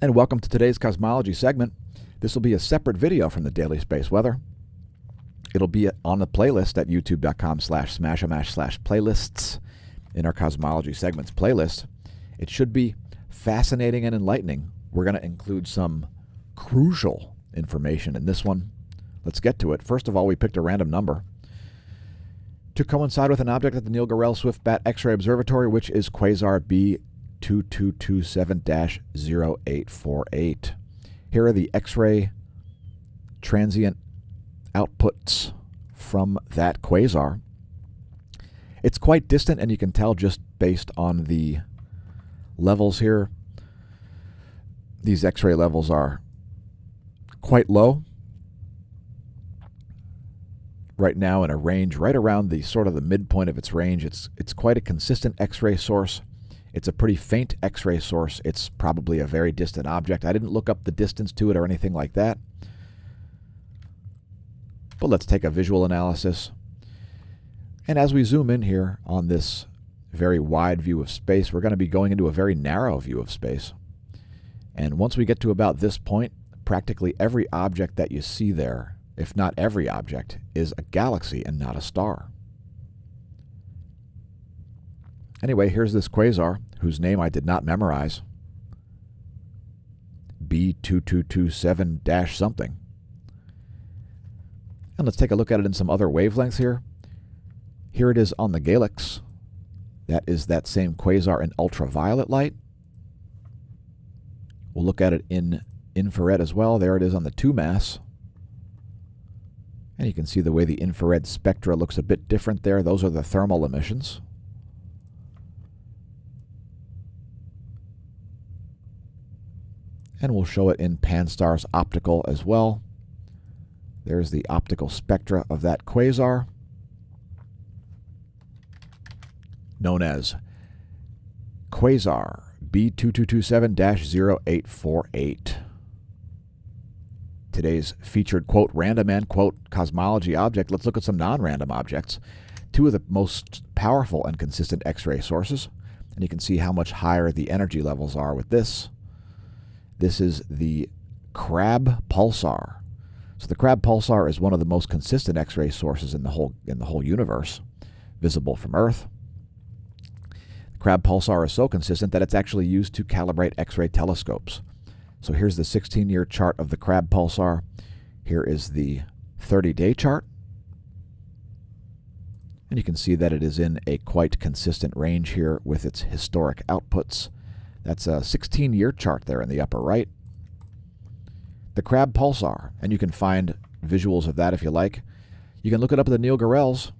And welcome to today's Cosmology segment. This will be a separate video from the daily space weather. It'll be on the playlist at youtube.com/smashamash/playlists in our Cosmology segments playlist. It should be fascinating and enlightening. We're going to include some crucial information in this one. Let's get to it. First of all, we picked a random number to coincide with an object at the Neil Gorell Swift-Bat X-ray Observatory, which is Quasar B2227-0848. Here are the X-ray transient outputs from that quasar. It's quite distant, and you can tell just based on the levels here. These X-ray levels are quite low right now, in a range right around the sort of the midpoint of its range. It's quite a consistent X-ray source. It's a pretty faint X-ray source. It's probably a very distant object. I didn't look up the distance to it or anything like that. But let's take a visual analysis. And as we zoom in here on this very wide view of space, we're going to be going into a very narrow view of space. And once we get to about this point, practically every object that you see there, if not every object, is a galaxy and not a star. Anyway, here's this quasar, whose name I did not memorize. B2227-something. And let's take a look at it in some other wavelengths here. Here it is on the Galix. That is that same quasar in ultraviolet light. We'll look at it in infrared as well. There it is on the 2-mass. And you can see the way the infrared spectra looks a bit different there. Those are the thermal emissions. And we'll show it in Pan-STARRS optical as well. There's the optical spectra of that quasar, known as Quasar B2227-0848. Today's featured, quote, random and, quote, cosmology object. Let's look at some non-random objects. Two of the most powerful and consistent X-ray sources. And you can see how much higher the energy levels are with this. This is the Crab pulsar. So the Crab pulsar is one of the most consistent X-ray sources in the whole universe, visible from Earth. The Crab pulsar is so consistent that it's actually used to calibrate X-ray telescopes. So here's the 16-year chart of the Crab pulsar. Here is the 30-day chart. And you can see that it is in a quite consistent range here with its historic outputs. That's a 16-year chart there in the upper right. The Crab pulsar, and you can find visuals of that if you like. You can look it up at the Neil Gorell's,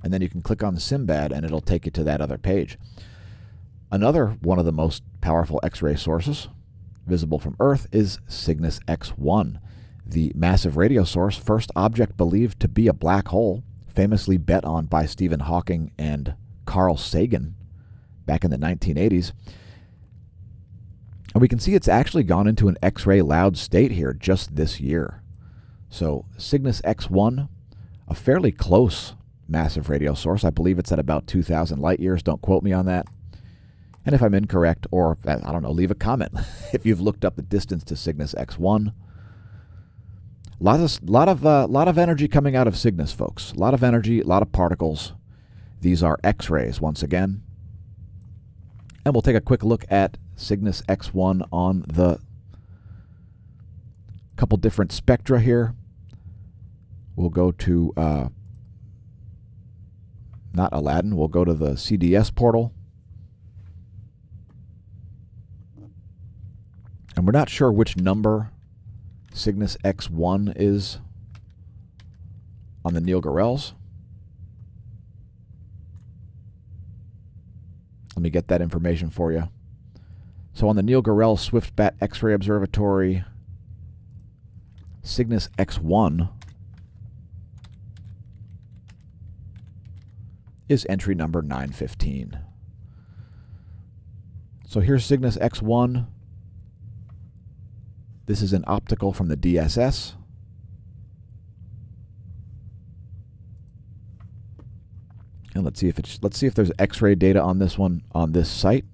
and then you can click on the Simbad, and it'll take you to that other page. Another one of the most powerful X-ray sources visible from Earth is Cygnus X1, the massive radio source, first object believed to be a black hole, famously bet on by Stephen Hawking and Carl Sagan back in the 1980s. And we can see it's actually gone into an X-ray loud state here just this year. So Cygnus X1, a fairly close massive radio source. I believe it's at about 2,000 light years. Don't quote me on that. And if I'm incorrect, or I don't know, leave a comment if you've looked up the distance to Cygnus X1. Lot of energy coming out of Cygnus, folks. A lot of energy, a lot of particles. These are X-rays once again. And we'll take a quick look at Cygnus X1 on the couple different spectra here. We'll go to, not Aladdin, we'll go to the CDS portal. And we're not sure which number Cygnus X1 is on the Neil Gorell's. Let me get that information for you. So on the Neil Gorell Swift-Bat X-ray Observatory, Cygnus X1 is entry number 915. So here's Cygnus X1. This is an optical from the DSS. And let's see if there's X-ray data on this one on this site.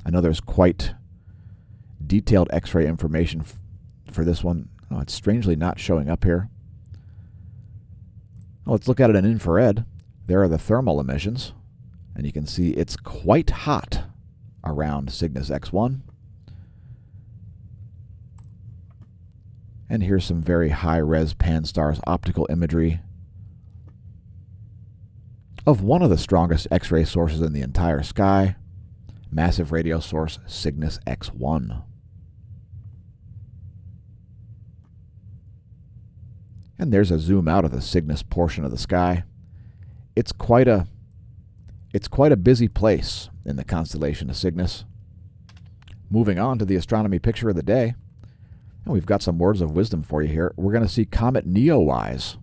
I know there's quite detailed X-ray information for this one. Oh, it's strangely not showing up here. Oh, let's look at it in infrared. There are the thermal emissions, and you can see it's quite hot around Cygnus X1. And here's some very high-res Pan-STARRS optical imagery of one of the strongest X-ray sources in the entire sky, massive radio source Cygnus X1. And there's a zoom out of the Cygnus portion of the sky. It's quite a busy place in the constellation of Cygnus. Moving on to the astronomy picture of the day, and we've got some words of wisdom for you here. We're going to see Comet Neowise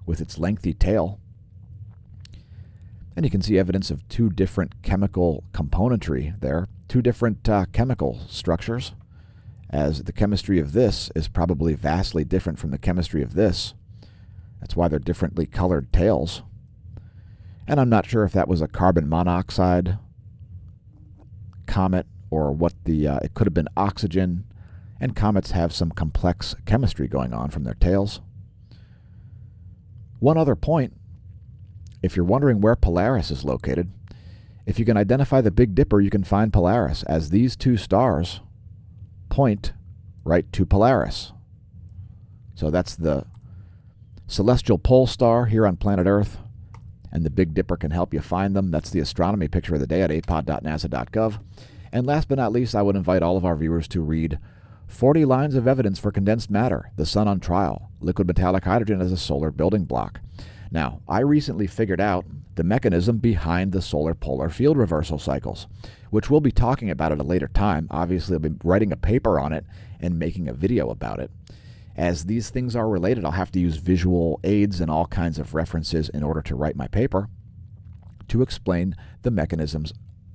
with its lengthy tail. And you can see evidence of two different chemical componentry there, two different chemical structures, as the chemistry of this is probably vastly different from the chemistry of this. That's why they're differently colored tails. And I'm not sure if that was a carbon monoxide comet or what it could have been oxygen, and comets have some complex chemistry going on from their tails. One other point, if you're wondering where Polaris is located, if you can identify the Big Dipper, you can find Polaris, as these two stars point right to Polaris. So that's the celestial pole star here on planet Earth, and the Big Dipper can help you find them. That's the astronomy picture of the day at apod.nasa.gov. And last but not least, I would invite all of our viewers to read 40 Lines of Evidence for Condensed Matter, the Sun on Trial, Liquid Metallic Hydrogen as a Solar Building Block. Now, I recently figured out the mechanism behind the solar polar field reversal cycles, which we'll be talking about at a later time. Obviously, I'll be writing a paper on it and making a video about it. As these things are related, I'll have to use visual aids and all kinds of references in order to write my paper to explain the mechanisms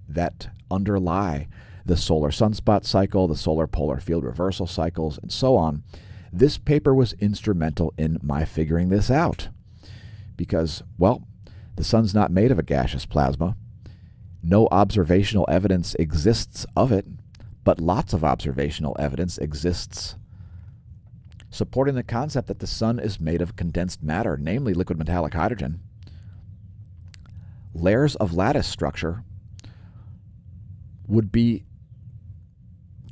that underlie the solar sunspot cycle, the solar polar field reversal cycles, and so on. This paper was instrumental in my figuring this out because, well, the sun's not made of a gaseous plasma. No observational evidence exists of it, but lots of observational evidence exists supporting the concept that the sun is made of condensed matter, namely liquid metallic hydrogen. Layers of lattice structure would be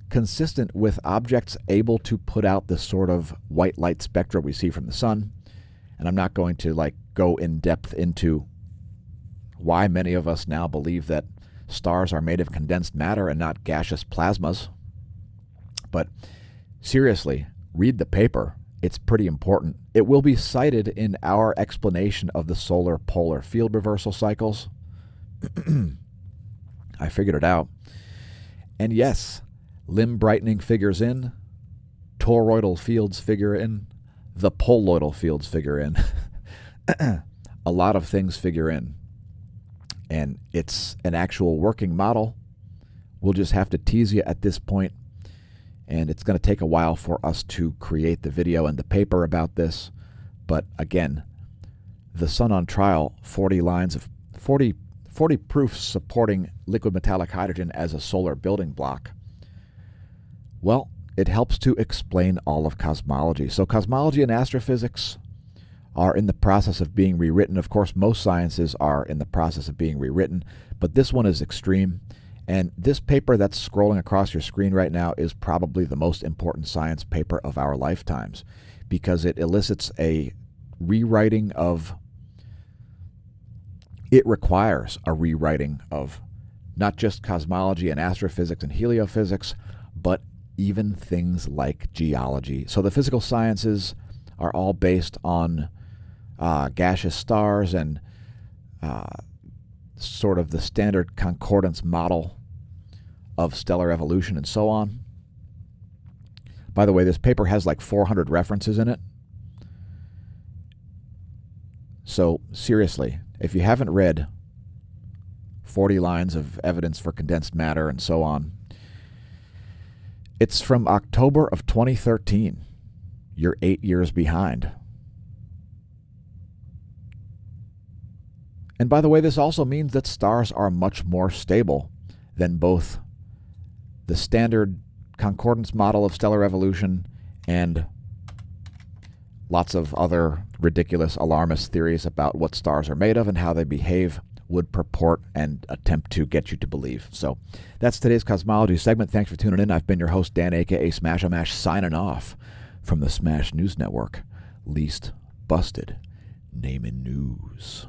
consistent with objects able to put out the sort of white light spectra we see from the sun. And I'm not going to go in depth into why many of us now believe that stars are made of condensed matter and not gaseous plasmas. But seriously, read the paper. It's pretty important. It will be cited in our explanation of the solar polar field reversal cycles. I figured it out. And yes, limb brightening figures in, toroidal fields figure in, the poloidal fields figure in. A lot of things figure in. And it's an actual working model. We'll just have to tease you at this point. And it's going to take a while for us to create the video and the paper about this. But again, the Sun on Trial, 40 proofs supporting liquid metallic hydrogen as a solar building block. Well, it helps to explain all of cosmology. So cosmology and astrophysics are in the process of being rewritten. Of course, most sciences are in the process of being rewritten, but this one is extreme. And this paper that's scrolling across your screen right now is probably the most important science paper of our lifetimes because it elicits a rewriting of, it requires a rewriting of not just cosmology and astrophysics and heliophysics, but even things like geology. So the physical sciences are all based on gaseous stars and sort of the standard concordance model of stellar evolution and so on. By the way, this paper has 400 references in it. So seriously, if you haven't read 40 Lines of Evidence for Condensed Matter and so on, it's from October of 2013. You're 8 years behind. And by the way, this also means that stars are much more stable than both the standard concordance model of stellar evolution, and lots of other ridiculous alarmist theories about what stars are made of and how they behave would purport and attempt to get you to believe. So that's today's Cosmology segment. Thanks for tuning in. I've been your host, Dan, a.k.a. smAsho, signing off from the Smash News Network. Least busted naming news.